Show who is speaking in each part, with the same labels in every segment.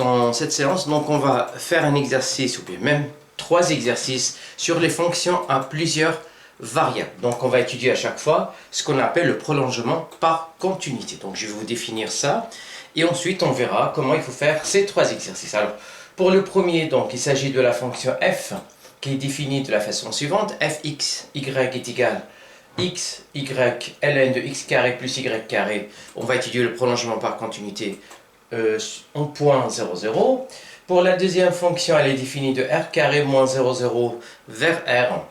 Speaker 1: Dans cette séance, donc, on va faire un exercice, ou bien même 3 exercices sur les fonctions à plusieurs variables. Donc on va étudier à chaque fois ce qu'on appelle le prolongement par continuité. Donc je vais vous définir ça et ensuite on verra comment il faut faire ces 3 exercices. Alors pour le premier, donc il s'agit de la fonction f qui est définie de la façon suivante. Fx, y est égal x, y, ln de x carré plus y carré. On va étudier le prolongement par continuité en point 0, 0. Pour la deuxième fonction, elle est définie de r carré moins 0, 0 vers r.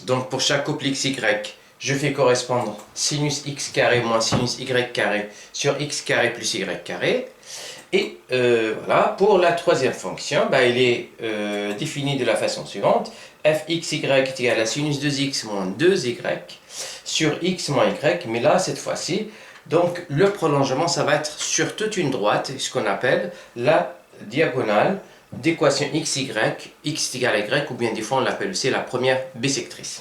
Speaker 1: Donc pour chaque couple x, y, je fais correspondre sinus x carré moins sinus y carré sur x carré plus y carré. Et voilà, pour la troisième fonction, elle est définie de la façon suivante. Fxy est égal à sinus 2x moins 2y sur x moins y. Mais là, cette fois-ci, donc le prolongement, ça va être sur toute une droite, ce qu'on appelle la diagonale d'équation xy, x est égal à y, ou bien des fois on l'appelle aussi la première bisectrice.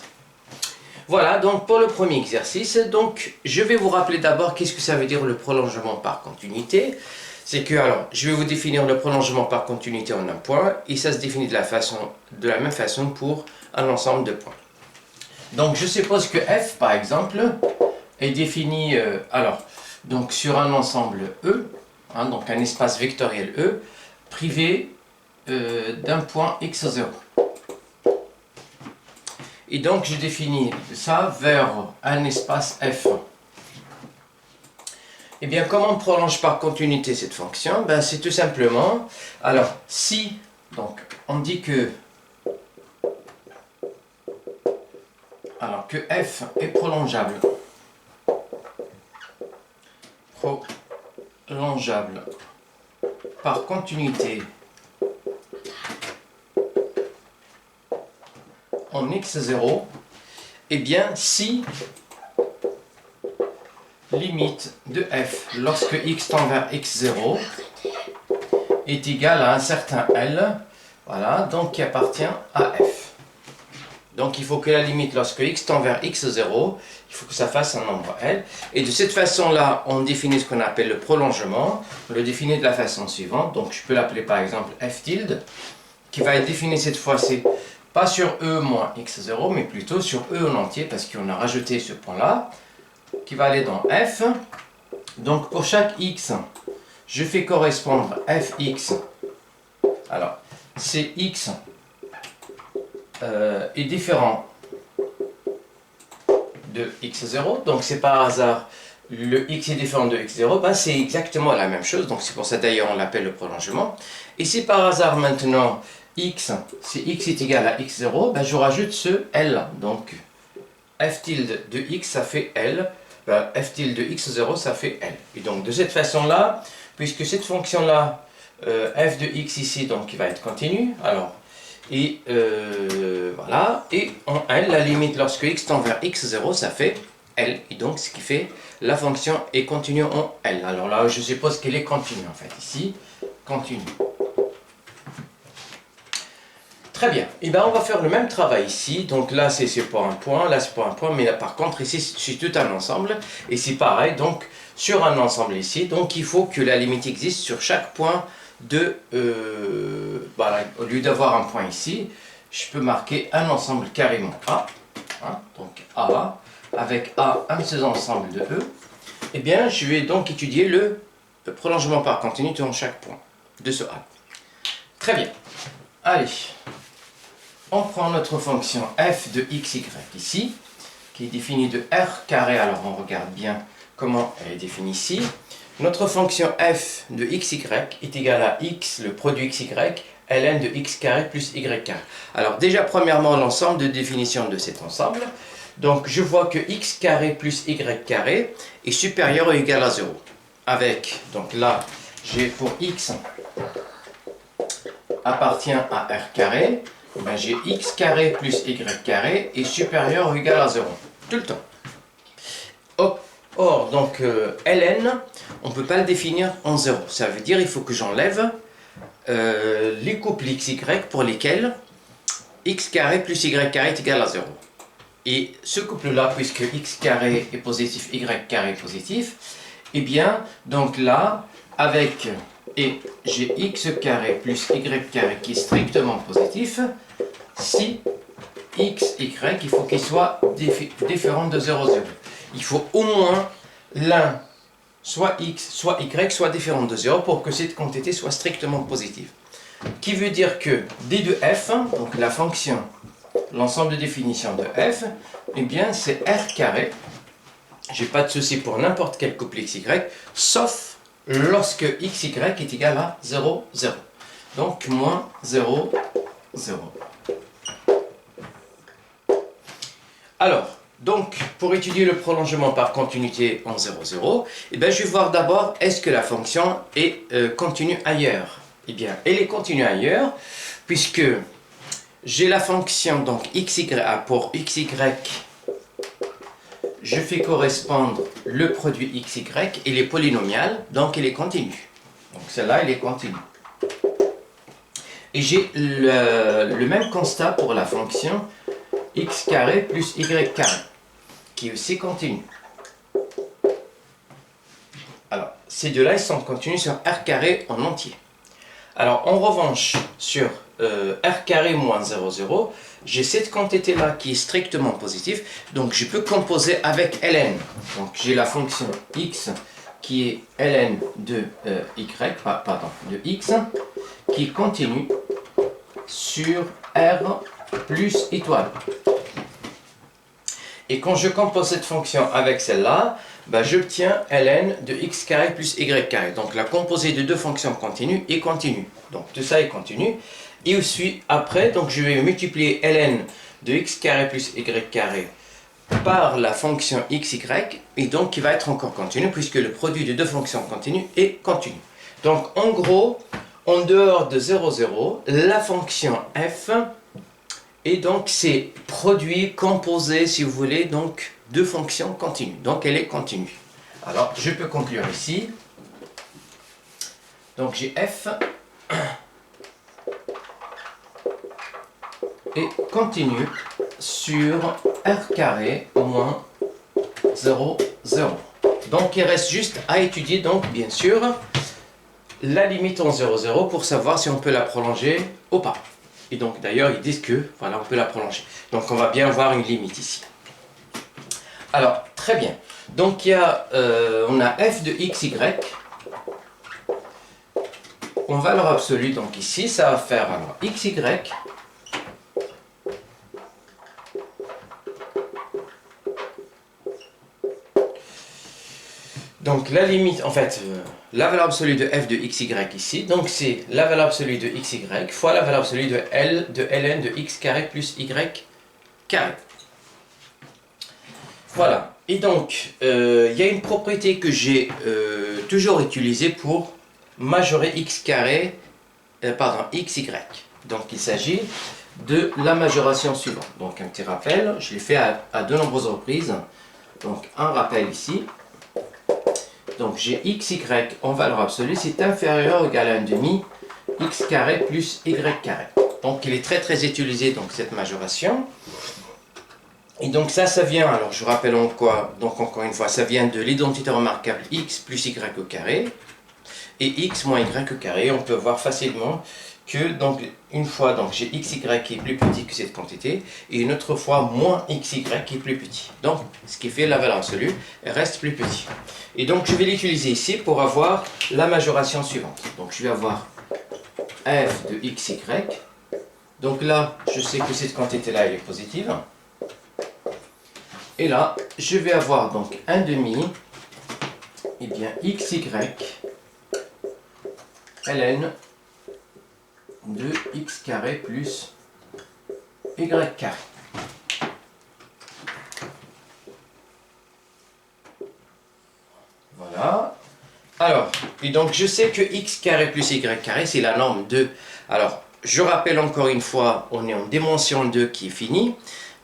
Speaker 1: Voilà, donc pour le premier exercice, donc je vais vous rappeler d'abord qu'est-ce que ça veut dire le prolongement par continuité. C'est que, alors, je vais vous définir le prolongement par continuité en un point, et ça se définit de la même façon pour un ensemble de points. Donc je suppose que f, par exemple, est défini, donc sur un ensemble E, donc un espace vectoriel E, privé d'un point x0. Et donc je définis ça vers un espace f. Et bien comment on prolonge par continuité cette fonction? C'est tout simplement, alors si, donc on dit que f est prolongeable par continuité en x0, et bien si limite de f lorsque x tend vers x0 est égal à un certain L, voilà, donc qui appartient à f. Donc il faut que la limite lorsque x tend vers x0, il faut que ça fasse un nombre L. Et de cette façon-là, on définit ce qu'on appelle le prolongement. On le définit de la façon suivante. Donc je peux l'appeler par exemple f tilde, qui va être défini cette fois-ci pas sur e moins x0, mais plutôt sur e en entier, parce qu'on a rajouté ce point-là, qui va aller dans f. Donc pour chaque x, je fais correspondre fx. Alors, c'est x est différent de x0, donc c'est par hasard le x est différent de x0, c'est exactement la même chose, donc c'est pour ça d'ailleurs on l'appelle le prolongement. Et si par hasard maintenant x, si x est égal à x0, je rajoute ce L, donc f tilde de x ça fait L, f tilde de x0 ça fait L. Et donc de cette façon-là, puisque cette fonction-là, f de x ici, donc qui va être continue, alors, et voilà, et en L, la limite lorsque x tend vers x0, ça fait L, et donc ce qui fait la fonction est continue en L. Alors là, je suppose qu'elle est continue en fait, ici, continue. Très bien, et on va faire le même travail ici, donc là c'est pour un point, là c'est pour un point, mais là, par contre ici c'est tout un ensemble, et c'est pareil, donc sur un ensemble ici, donc il faut que la limite existe sur chaque point de, au lieu d'avoir un point ici, je peux marquer un ensemble carrément A, donc A, avec A un sous-ensemble de E, et bien je vais donc étudier le prolongement par continuité en chaque point de ce A. Très bien, allez. On prend notre fonction f de xy ici, qui est définie de r carré, alors on regarde bien comment elle est définie ici. Notre fonction f de xy est égale à x, le produit xy, ln de x carré plus y carré. Alors déjà premièrement l'ensemble de définition de cet ensemble, donc je vois que x carré plus y carré est supérieur ou égal à 0. Avec, donc là j'ai pour x appartient à r carré, j'ai x carré plus y carré est supérieur ou égal à 0, tout le temps. Or, donc, ln, on ne peut pas le définir en 0. Ça veut dire qu'il faut que j'enlève les couples xy pour lesquels x carré plus y carré est égal à 0. Et ce couple-là, puisque x carré est positif, y carré est positif, eh bien, donc là, avec et j'ai x carré plus y carré qui est strictement positif, si x, y, il faut qu'il soit différent de 0, 0. Il faut au moins l'un, soit x, soit y, soit différent de 0 pour que cette quantité soit strictement positive. Qui veut dire que d de f, donc la fonction, l'ensemble de définition de f, eh bien c'est r carré. J'ai pas de souci pour n'importe quel couple xy, sauf lorsque xy est égal à 0, 0. Donc moins 0, 0. Alors, donc, pour étudier le prolongement par continuité en 0, 0, eh bien, je vais voir d'abord, est-ce que la fonction est continue ailleurs? Eh bien, elle est continue ailleurs, puisque j'ai la fonction, donc, xy, pour xy, je fais correspondre le produit xy, il est polynomial, donc il est continu. Donc, celle-là, elle est continue. Et j'ai le même constat pour la fonction x carré plus y carré, qui est aussi continu. Alors, ces deux-là, ils sont continus sur r carré en entier. Alors, en revanche, sur r carré moins 0, 0, j'ai cette quantité-là qui est strictement positive, donc je peux composer avec ln. Donc, j'ai la fonction x qui est ln de de x, qui est continue sur r plus étoile. Et quand je compose cette fonction avec celle-là, ben j'obtiens ln de x carré plus y carré. Donc la composée de deux fonctions continues est continue. Donc tout ça est continu. Et aussi après, donc je vais multiplier ln de x carré plus y carré par la fonction xy, et donc qui va être encore continu, puisque le produit de deux fonctions continues est continu. Donc en gros, en dehors de 0, 0, la fonction f, et donc c'est produit composé, si vous voulez, donc de fonctions continues. Donc elle est continue. Alors je peux conclure ici. Donc j'ai f est continue sur r carré moins 0, 0. Donc il reste juste à étudier, donc bien sûr, la limite en 0, 0 pour savoir si on peut la prolonger ou pas. Et donc d'ailleurs ils disent que voilà, on peut la prolonger. Donc on va bien voir une limite ici. Alors très bien. Donc on a f de xy en valeur absolue. Donc ici ça va faire alors xy donc la limite, en fait, la valeur absolue de f de xy ici, donc c'est la valeur absolue de xy fois la valeur absolue de ln de x carré plus y carré. Voilà. Et donc, il y a une propriété que j'ai toujours utilisée pour majorer x carré, xy. Donc il s'agit de la majoration suivante. Donc un petit rappel, je l'ai fait à de nombreuses reprises. Donc un rappel ici. Donc j'ai xy en valeur absolue, c'est inférieur ou égal à 1/2 x carré plus y carré. Donc il est très utilisé, donc cette majoration. Et donc ça vient, alors je rappelle encore une fois, ça vient de l'identité remarquable x plus y au carré. Et x moins y au carré, on peut voir facilement que donc une fois donc j'ai xy qui est plus petit que cette quantité et une autre fois moins xy qui est plus petit. Donc ce qui fait la valeur absolue reste plus petit. Et donc je vais l'utiliser ici pour avoir la majoration suivante. Donc je vais avoir f de xy. Donc là je sais que cette quantité là elle est positive. Et là je vais avoir donc 1/2 et bien xy ln de x carré plus y carré. Voilà. Alors, et donc je sais que x carré plus y carré, c'est la norme 2. Alors, je rappelle encore une fois, on est en dimension 2 qui est finie.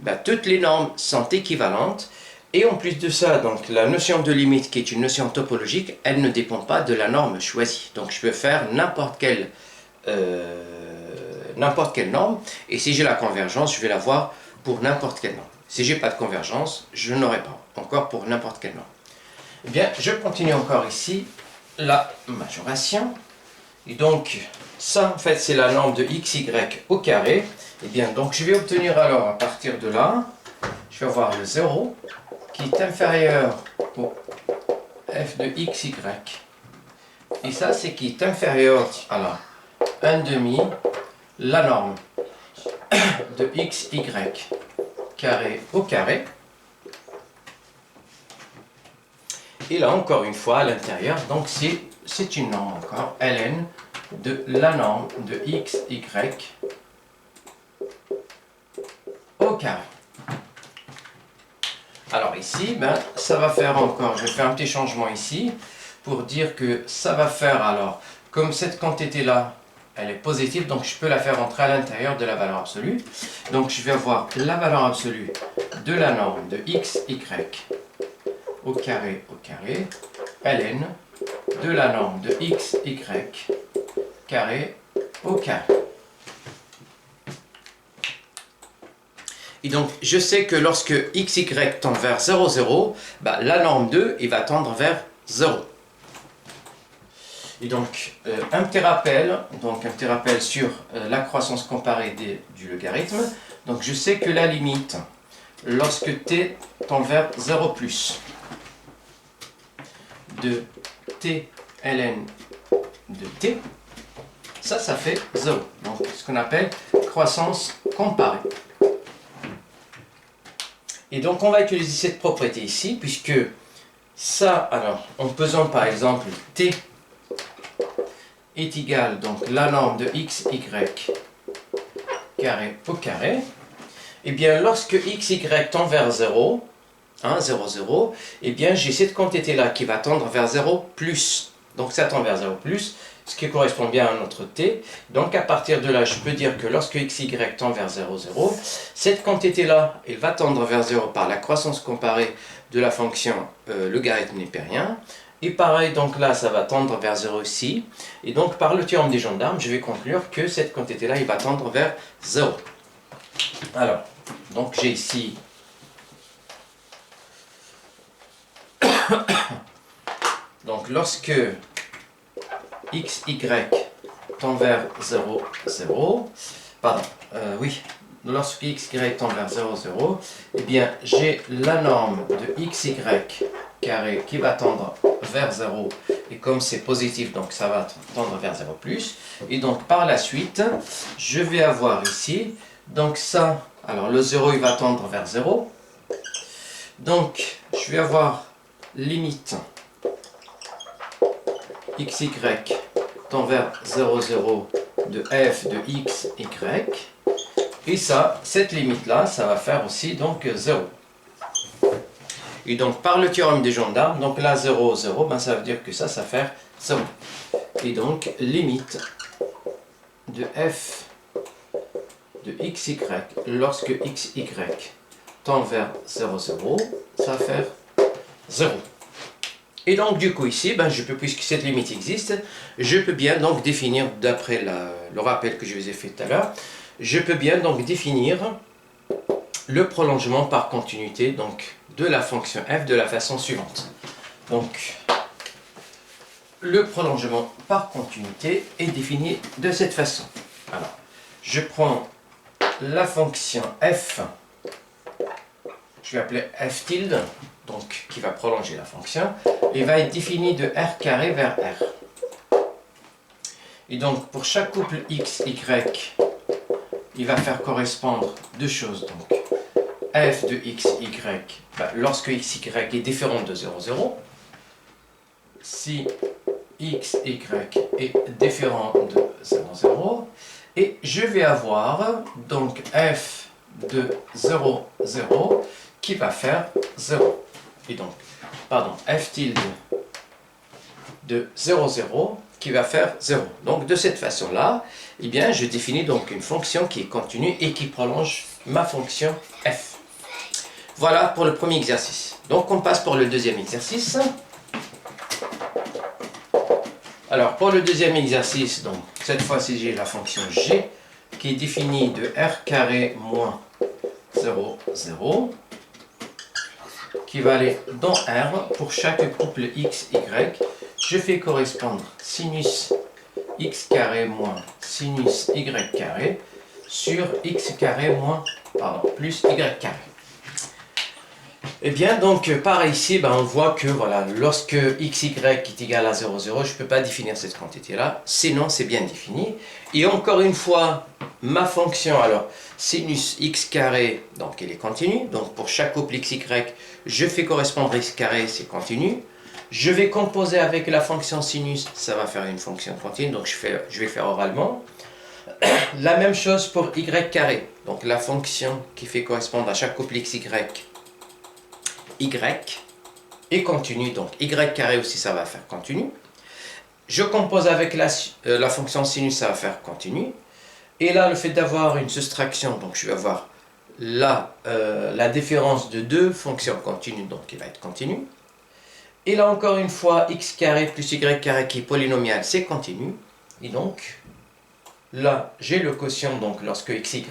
Speaker 1: Ben, toutes les normes sont équivalentes. Et en plus de ça, donc la notion de limite, qui est une notion topologique, elle ne dépend pas de la norme choisie. Donc je peux faire n'importe quelle norme. Et si j'ai la convergence, je vais l'avoir pour n'importe quelle norme. Si j'ai pas de convergence, je n'aurai pas encore pour n'importe quelle norme. Eh bien, je continue encore ici la majoration. Et donc, ça, en fait, c'est la norme de xy au carré. Et bien, donc, je vais obtenir alors, à partir de là, je vais avoir le 0 qui est inférieur au f de xy. Et ça, c'est qui est inférieur à la 1 demi, la norme de xy carré au carré. Et là, encore une fois, à l'intérieur, donc c'est une norme encore, ln, de la norme de xy au carré. Alors ici, ben, ça va faire encore, je fais un petit changement ici, pour dire que ça va faire alors, comme cette quantité-là, elle est positive, donc je peux la faire entrer à l'intérieur de la valeur absolue. Donc je vais avoir la valeur absolue de la norme de xy au carré, ln de la norme de xy carré au carré. Et donc, je sais que lorsque xy tend vers 0, 0, bah, la norme 2, il va tendre vers 0. Et donc, un petit rappel sur la croissance comparée du logarithme. Donc, je sais que la limite, lorsque t tend vers 0 plus, de t ln de t, ça fait 0. Donc, ce qu'on appelle croissance comparée. Et donc, on va utiliser cette propriété ici, puisque ça, alors, en pesant par exemple t est égal, donc la norme de xy carré au carré, et bien lorsque xy tend vers 0, 0, 0, et bien j'ai cette quantité-là qui va tendre vers 0 plus. Donc ça tend vers 0 plus, ce qui correspond bien à notre t. Donc à partir de là, je peux dire que lorsque xy tend vers 0, 0, cette quantité-là, elle va tendre vers 0 par la croissance comparée de la fonction logarithme népérien. Et pareil, donc là, ça va tendre vers 0 ici. Et donc, par le théorème des gendarmes, je vais conclure que cette quantité-là, il va tendre vers 0. Alors, donc j'ai ici... donc, lorsque xy tend vers 0, 0... Pardon, oui. Lorsque xy tend vers 0, 0, eh bien, j'ai la norme de xy carré qui va tendre vers 0, et comme c'est positif, donc ça va tendre vers 0 plus, et donc par la suite, je vais avoir ici, donc ça, alors le 0 il va tendre vers 0, donc je vais avoir limite xy tend vers 0, 0 de f de xy, et ça, cette limite-là, ça va faire aussi donc 0. Et donc, par le théorème des gendarmes, donc là, 0, 0, ben, ça veut dire que ça va faire 0. Et donc, limite de f de xy, lorsque xy tend vers 0, 0, ça va faire 0. Et donc, du coup, ici, ben, puisque cette limite existe, je peux bien donc définir, d'après le rappel que je vous ai fait tout à l'heure, je peux bien donc définir le prolongement par continuité donc, de la fonction f de la façon suivante. Donc, le prolongement par continuité est défini de cette façon. Alors, je prends la fonction f, je vais appeler f tilde, donc qui va prolonger la fonction, et va être définie de r carré vers r. Et donc, pour chaque couple x, y, il va faire correspondre deux choses. Donc, f de xy, lorsque xy est différent de 0, 0, si xy est différent de 0, 0, et je vais avoir donc f de 0, 0 qui va faire 0. Et donc, pardon, f tilde de 0, 0 qui va faire 0. Donc, de cette façon-là, eh bien, je définis donc une fonction qui est continue et qui prolonge ma fonction f. Voilà pour le premier exercice. Donc, on passe pour le deuxième exercice. Alors, pour le deuxième exercice, donc, cette fois-ci, j'ai la fonction g qui est définie de r carré moins 0, 0 qui va aller dans R pour chaque couple x, y. Je fais correspondre sinus x carré moins sinus y carré sur x carré moins, pardon, plus y carré. Et bien, donc, pareil ici, ben, on voit que voilà, lorsque xy est égal à 0, 0, je ne peux pas définir cette quantité-là, sinon c'est bien défini. Et encore une fois, ma fonction, alors, sinus x carré, donc elle est continue. Donc, pour chaque couple xy, je fais correspondre x carré, c'est continu. Je vais composer avec la fonction sinus, ça va faire une fonction continue, donc je vais faire oralement. La même chose pour y carré, donc la fonction qui fait correspondre à chaque couple xy, y est continu, donc y carré aussi ça va faire continu. Je compose avec la fonction sinus, ça va faire continu. Et là, le fait d'avoir une soustraction, donc je vais avoir la différence de deux fonctions continues, donc il va être continu. Et là encore une fois, x carré plus y carré qui est polynomial, c'est continu. Et donc, là, j'ai le quotient, donc lorsque x, y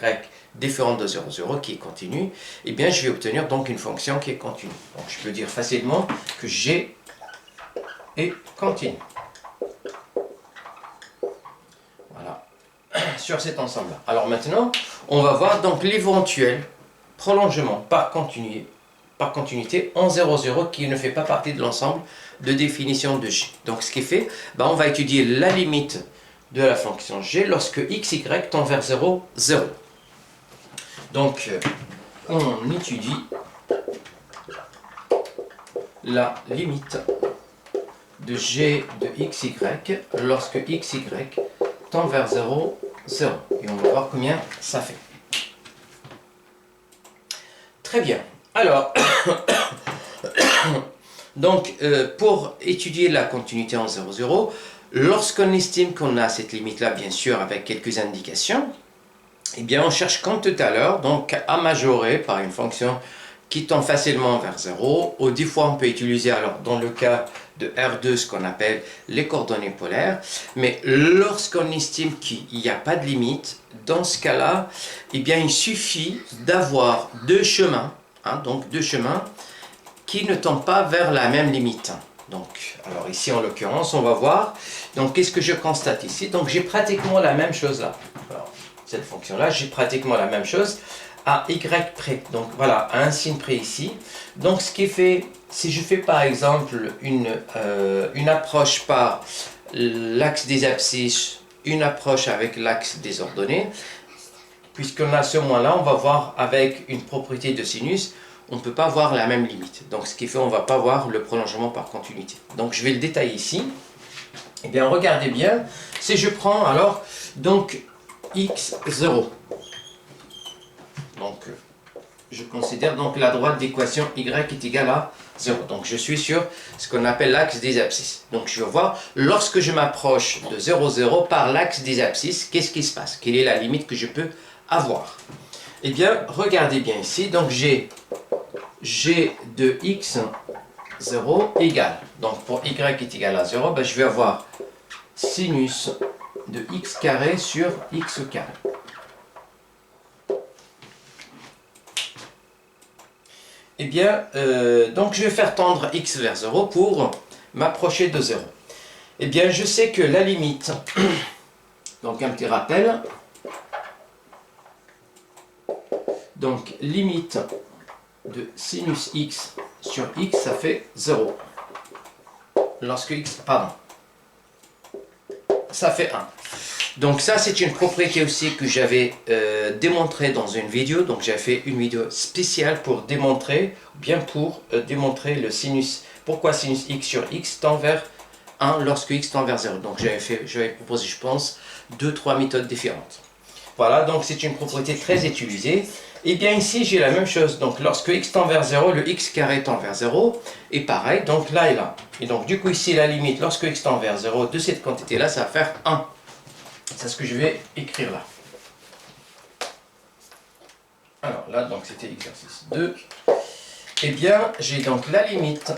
Speaker 1: différent de 0, 0 qui est continu, eh bien je vais obtenir donc une fonction qui est continue. Donc je peux dire facilement que g est continu. Voilà, sur cet ensemble-là. Alors maintenant, on va voir donc l'éventuel prolongement par continuité en 0, 0 qui ne fait pas partie de l'ensemble de définition de g. Donc ce qui fait, ben, on va étudier la limite de la fonction g lorsque x, y tend vers 0, 0. Donc, on étudie la limite de g de x, y lorsque x, y tend vers 0, 0. Et on va voir combien ça fait. Très bien. Alors, donc, pour étudier la continuité en 0, 0, lorsqu'on estime qu'on a cette limite-là, bien sûr, avec quelques indications, eh bien, on cherche comme tout à l'heure, donc à majorer par une fonction qui tend facilement vers 0. Ou des fois, on peut utiliser, alors dans le cas de R2, ce qu'on appelle les coordonnées polaires. Mais lorsqu'on estime qu'il n'y a pas de limite, dans ce cas-là, eh bien, il suffit d'avoir deux chemins, donc deux chemins qui ne tendent pas vers la même limite. Donc, alors ici, en l'occurrence, on va voir. Donc, qu'est-ce que je constate ici? Donc, j'ai pratiquement la même chose là. Alors, cette fonction-là, j'ai pratiquement la même chose à y près. Donc voilà, à un signe près ici. Donc ce qui fait, si je fais par exemple une approche par l'axe des abscisses, une approche avec l'axe des ordonnées, puisqu'on a ce moins-là, on va voir avec une propriété de sinus, on ne peut pas voir la même limite. Donc ce qui fait, on ne va pas voir le prolongement par continuité. Donc je vais le détailler ici. Eh bien, regardez bien, si je prends alors, donc, x0. Donc, je considère donc la droite d'équation y est égale à 0. Donc, je suis sur ce qu'on appelle l'axe des abscisses. Donc, je vais voir, lorsque je m'approche de 0, 0 par l'axe des abscisses, qu'est-ce qui se passe? Quelle est la limite que je peux avoir? Eh bien, regardez bien ici. Donc, j'ai g de x0 égale. Donc, pour y est égal à 0, ben, je vais avoir sinus de x carré sur x carré. Eh bien, donc je vais faire tendre x vers 0 pour m'approcher de 0. Eh bien, je sais que la limite, donc un petit rappel, donc limite de sinus x sur x, ça fait 0. Lorsque x, pardon, ça fait 1. Donc ça, c'est une propriété aussi que j'avais démontrée dans une vidéo. Donc j'ai fait une vidéo spéciale pour démontrer, bien pour démontrer le sinus, pourquoi sinus x sur x tend vers 1 lorsque x tend vers 0. Donc j'avais proposé, je pense, 2-3 méthodes différentes. Voilà, donc c'est une propriété très utilisée. Et bien ici, j'ai la même chose. Donc lorsque x tend vers 0, le x carré tend vers 0. Et pareil, donc là et là. Et donc du coup ici, la limite, lorsque x tend vers 0 de cette quantité-là, ça va faire 1. C'est ce que je vais écrire là. Alors là, donc c'était exercice 2. Eh bien, j'ai donc la limite,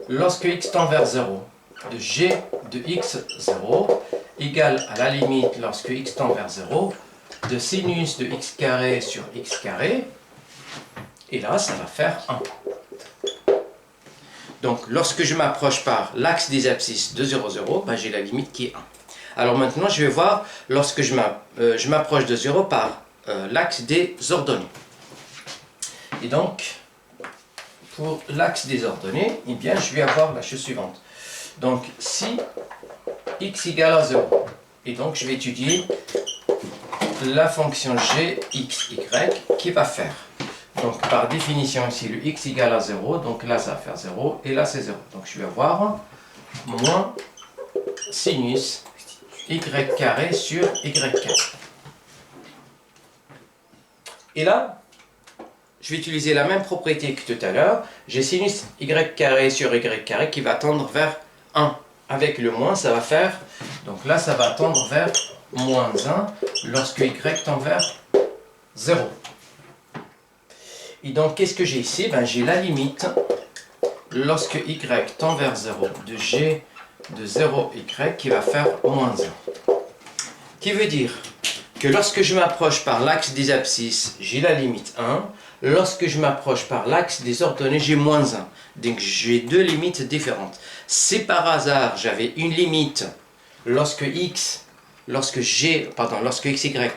Speaker 1: lorsque x tend vers 0, de g de x0 égale à la limite, lorsque x tend vers 0, de sinus de x carré sur x carré. Et là, ça va faire 1. Donc, lorsque je m'approche par l'axe des abscisses de 0, 0, ben, j'ai la limite qui est 1. Alors maintenant, je vais voir lorsque je m'approche de 0 par l'axe des ordonnées. Et donc, pour l'axe des ordonnées, eh bien, je vais avoir la chose suivante. Donc, si x égale à 0, et donc je vais étudier la fonction g, x, y, qui va faire. Donc, par définition ici, le x égale à 0, donc là, ça va faire 0, et là, c'est 0. Donc, je vais avoir moins sinus y carré sur y carré. Et là, je vais utiliser la même propriété que tout à l'heure. J'ai sinus y carré sur y carré qui va tendre vers 1. Avec le moins, ça va faire, donc là, ça va tendre vers moins 1 lorsque y tend vers 0. Et donc, qu'est-ce que j'ai ici? Ben, j'ai la limite lorsque y tend vers 0 de g de 0y qui va faire moins 1. Qui veut dire que lorsque je m'approche par l'axe des abscisses, j'ai la limite 1. Lorsque je m'approche par l'axe des ordonnées, j'ai moins 1. Donc j'ai deux limites différentes. Si par hasard j'avais une limite lorsque x y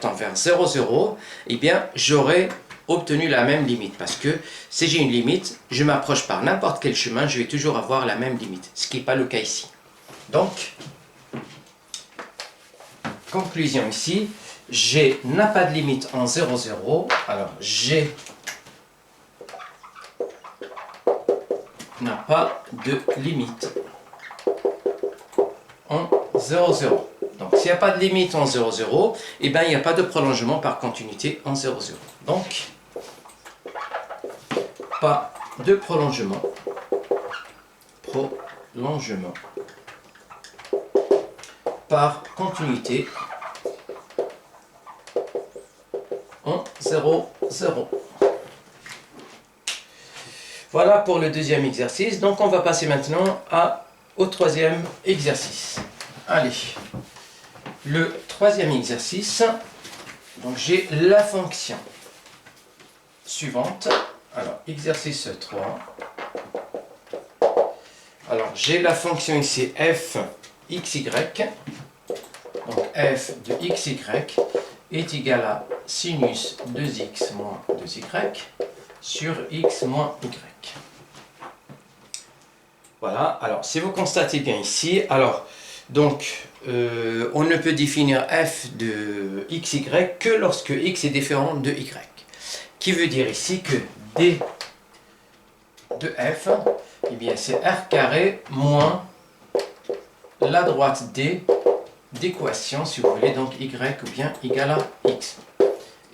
Speaker 1: tend vers 0, 0, eh bien j'aurais obtenu la même limite. Parce que si j'ai une limite, je m'approche par n'importe quel chemin, je vais toujours avoir la même limite. Ce qui n'est pas le cas ici. Donc, conclusion ici, g n'a pas de limite en 0, 0. Alors, g n'a pas de limite en 0, 0. Donc, s'il n'y a pas de limite en 0, 0, eh bien, il n'y a pas de prolongement par continuité en 0, 0. Donc, pas de prolongement. Par continuité en 0, 0. Voilà pour le deuxième exercice. Donc on va passer maintenant au troisième exercice. Allez, le troisième exercice, donc j'ai la fonction suivante. Alors, exercice 3. Alors, j'ai la fonction ici f xy. Donc f de xy est égal à sinus 2x moins 2y sur x moins y. Voilà, alors si vous constatez bien ici, alors donc on ne peut définir f de xy que lorsque x est différent de y. Qui veut dire ici que d de f, eh bien c'est r carré moins la droite d d'équation, si vous voulez, donc y ou bien égal à x.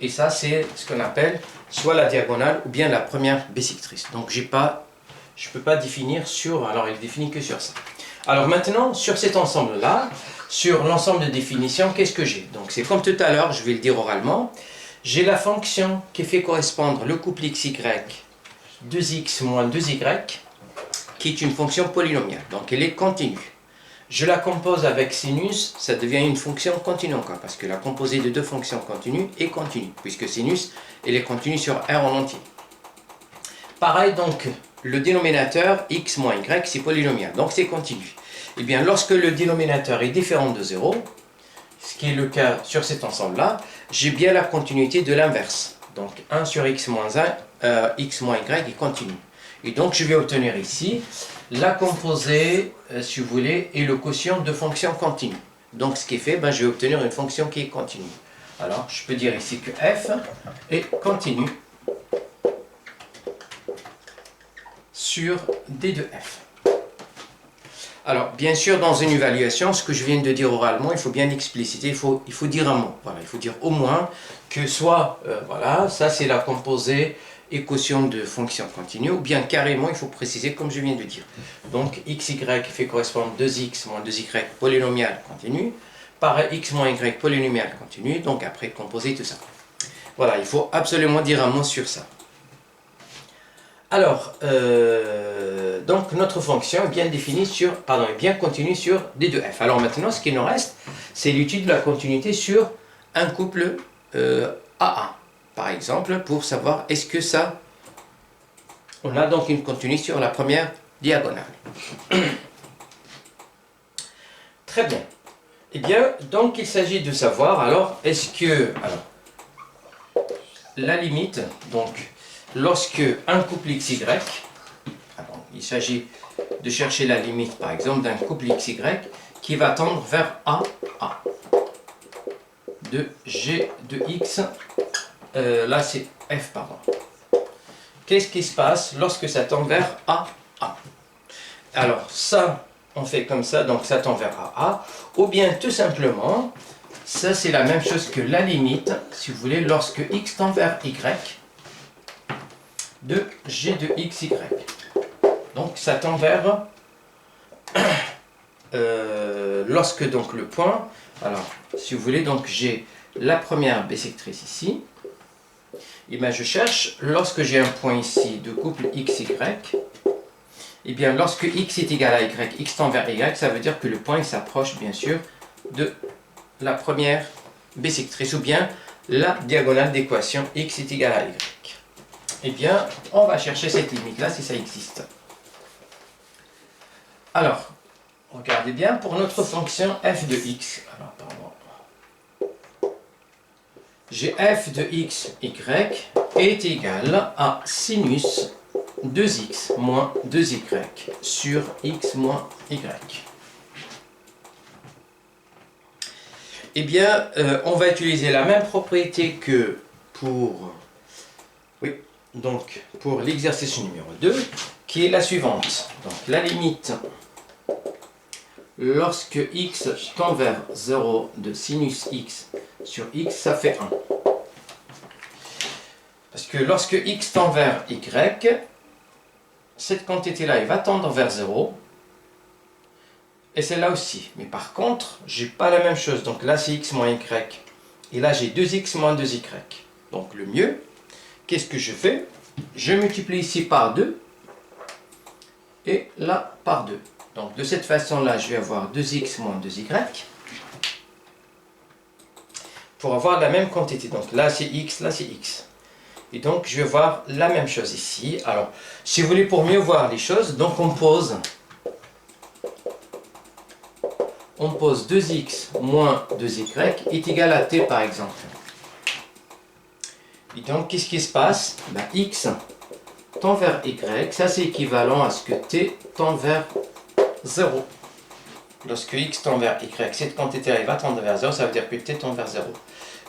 Speaker 1: Et ça, c'est ce qu'on appelle soit la diagonale ou bien la première bissectrice. Donc, je ne peux pas définir sur... Alors, il définit que sur ça. Alors maintenant, sur cet ensemble-là, sur l'ensemble de définitions, qu'est-ce que j'ai? Donc, c'est comme tout à l'heure, je vais le dire oralement. J'ai la fonction qui fait correspondre le couple xy 2x moins 2y, qui est une fonction polynomiale. Donc, elle est continue. Je la compose avec sinus, ça devient une fonction continue encore, parce que la composée de deux fonctions continues est continue, puisque sinus, elle est continue sur R en entier. Pareil, donc, le dénominateur x moins y, c'est polynomial, donc c'est continu. Eh bien, lorsque le dénominateur est différent de 0, ce qui est le cas sur cet ensemble-là, j'ai bien la continuité de l'inverse. Donc, 1 sur x moins 1, x moins y est continu. Et donc, je vais obtenir ici la composée, si vous voulez, et le quotient de fonctions continues. Donc, ce qui est fait, ben, je vais obtenir une fonction qui est continue. Alors, je peux dire ici que f est continue sur d de f. Alors, bien sûr, dans une évaluation, ce que je viens de dire oralement, il faut bien expliciter, il faut dire un mot. Voilà, il faut dire au moins que soit, voilà, ça c'est la composée et quotient de fonction continue, ou bien carrément, il faut préciser comme je viens de dire. Donc, xy fait correspondre 2x moins 2y polynomial continu, par x moins y polynomial continu, donc après composer tout ça. Voilà, il faut absolument dire un mot sur ça. Alors, donc notre fonction est bien définie sur, est bien continue sur d de f. Alors maintenant, ce qui nous reste, c'est l'étude de la continuité sur un couple AA. Par exemple, pour savoir est-ce que ça, on a donc une continuité sur la première diagonale. Très bien. Eh bien, donc il s'agit de savoir, alors, est-ce que, alors, la limite, donc, lorsque un couple XY, alors, il s'agit de chercher la limite, par exemple, d'un couple XY qui va tendre vers A, de G de X, là c'est F, pardon. Qu'est-ce qui se passe lorsque ça tend vers A? Alors, ça, on fait comme ça, donc ça tend vers A, ou bien tout simplement, ça c'est la même chose que la limite, si vous voulez, lorsque X tend vers Y, de G de XY. Donc ça tend vers, lorsque donc le point, alors si vous voulez, donc j'ai la première bisectrice ici, et bien je cherche, lorsque j'ai un point ici de couple XY, et bien lorsque X est égal à Y, X tend vers Y, ça veut dire que le point s'approche bien sûr de la première bisectrice, ou bien la diagonale d'équation X est égal à Y. Eh bien, on va chercher cette limite-là si ça existe. Alors, regardez bien pour notre fonction f de x. Alors, pardon. J'ai f de x, y est égal à sinus 2x moins 2y sur x moins y. Eh bien, on va utiliser la même propriété que pour... Oui, donc pour l'exercice numéro 2, qui est la suivante. Donc la limite, lorsque x tend vers 0 de sinus x sur x, ça fait 1. Parce que lorsque x tend vers y, cette quantité-là, elle va tendre vers 0. Et celle-là aussi. Mais par contre, j'ai pas la même chose. Donc là, c'est x moins y. Et là, j'ai 2x moins 2y. Donc le mieux, qu'est-ce que je fais? Je multiplie ici par 2 et là par 2. Donc de cette façon-là, je vais avoir 2x moins 2y pour avoir la même quantité. Donc là c'est x, là c'est x. Et donc je vais voir la même chose ici. Alors, si vous voulez pour mieux voir les choses, donc on pose 2x moins 2y est égal à t par exemple. Et donc, qu'est-ce qui se passe? Ben, x tend vers y, ça c'est équivalent à ce que t tend vers 0. Lorsque x tend vers y, cette quantité va tendre vers 0, ça veut dire que t tend vers 0.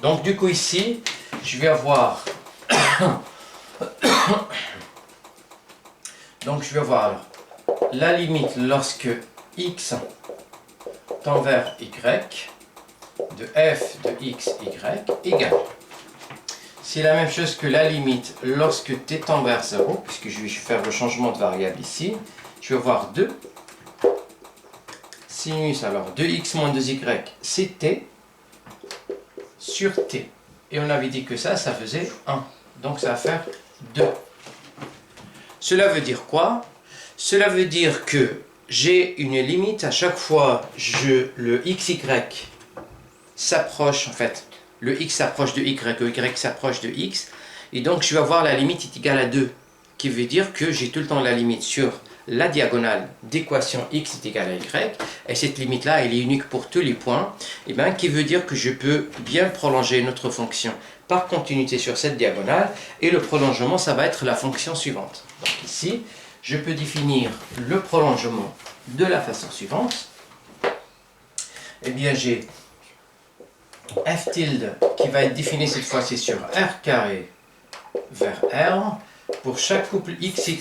Speaker 1: Donc du coup ici, je vais avoir... Donc je vais avoir la limite lorsque x tend vers y de f de x, y égale. C'est la même chose que la limite lorsque t tend vers 0, puisque je vais faire le changement de variable ici. Je vais avoir 2 sinus, alors 2x moins 2y, c'est t sur t. Et on avait dit que ça faisait 1. Donc ça va faire 2. Cela veut dire quoi? Cela veut dire que j'ai une limite à chaque fois le xy s'approche, en fait, le x s'approche de y, le y s'approche de x, et donc je vais avoir la limite est égale à 2, qui veut dire que j'ai tout le temps la limite sur la diagonale d'équation x est égal à y, et cette limite-là, elle est unique pour tous les points, et bien, qui veut dire que je peux bien prolonger notre fonction par continuité sur cette diagonale, et le prolongement, ça va être la fonction suivante. Donc ici, je peux définir le prolongement de la façon suivante. Eh bien, j'ai f tilde qui va être défini cette fois-ci sur r carré vers r pour chaque couple x, y.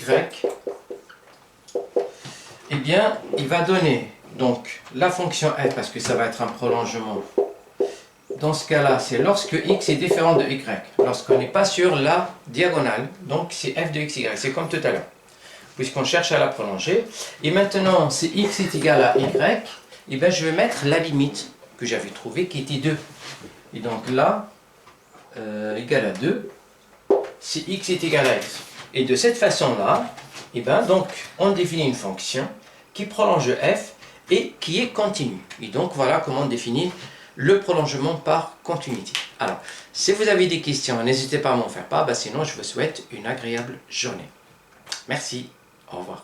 Speaker 1: Eh bien, il va donner donc la fonction f, parce que ça va être un prolongement. Dans ce cas-là, c'est lorsque x est différent de y, lorsqu'on n'est pas sur la diagonale, donc c'est f de x, y, c'est comme tout à l'heure, puisqu'on cherche à la prolonger. Et maintenant, si x est égal à y, eh bien, je vais mettre la limite que j'avais trouvée qui était 2. Et donc là, égal à 2, si x est égal à x. Et de cette façon-là, eh bien, donc, on définit une fonction qui prolonge f et qui est continue. Et donc, voilà comment on définit le prolongement par continuité. Alors, si vous avez des questions, n'hésitez pas à m'en faire part. Sinon, je vous souhaite une agréable journée. Merci. Au revoir.